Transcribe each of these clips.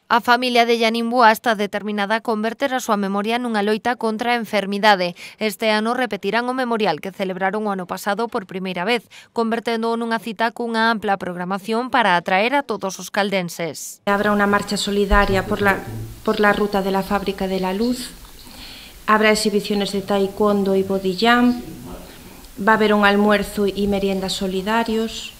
A familia de Llanimbúa está determinada a converter a súa memoria nunha loita contra a enfermidade. Este ano repetirán o memorial que celebraron o ano pasado por primeira vez, convertendo nunha cita cunha ampla programación para atraer a todos os caldenses. Habrá unha marcha solidaria por la ruta de la Fábrica de la Luz, habrá exhibiciones de taekwondo y body jump, va a haber un almuerzo y meriendas solidarios,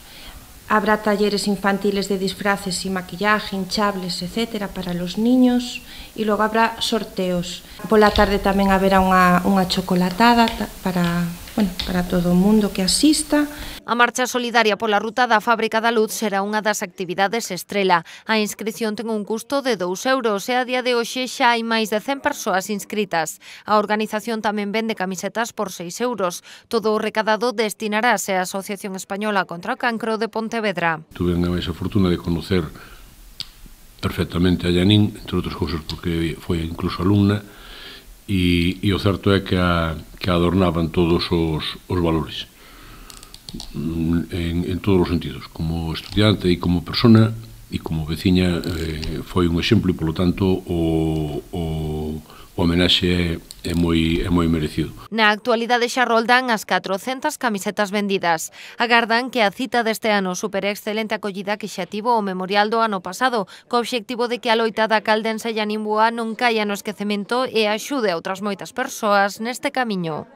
habrá talleres infantiles de disfraces y maquillaje, hinchables, etcétera, para los niños, y luego habrá sorteos. Por la tarde tamén haberá unha chocolatada para todo o mundo que asista. A marcha solidaria pola ruta da Fábrica da Luz será unha das actividades estrela. A inscrición ten un custo de 2 euros e a día de hoxe xa hai máis de 100 persoas inscritas. A organización tamén vende camisetas por 6 euros. Todo o recadado destinarase á Asociación Española contra o Cancro de Pontevedra. Tuve a fortuna de conocer perfectamente a Llanín, entre outras cousas porque foi incluso alumna, e o certo é que adornaban todos os valores en todos os sentidos, como estudiante e como persona e como veciña. Foi un exemplo e, polo tanto, o homenaxe é moi merecido. Na actualidade xa roldan as 400 camisetas vendidas. Agardan que a cita deste ano supere a excelente acollida que xa tivo o memorial do ano pasado, co obxectivo de que a loita da caldense Llanimbúa non caia no esquecemento e axude a outras moitas persoas neste camiño.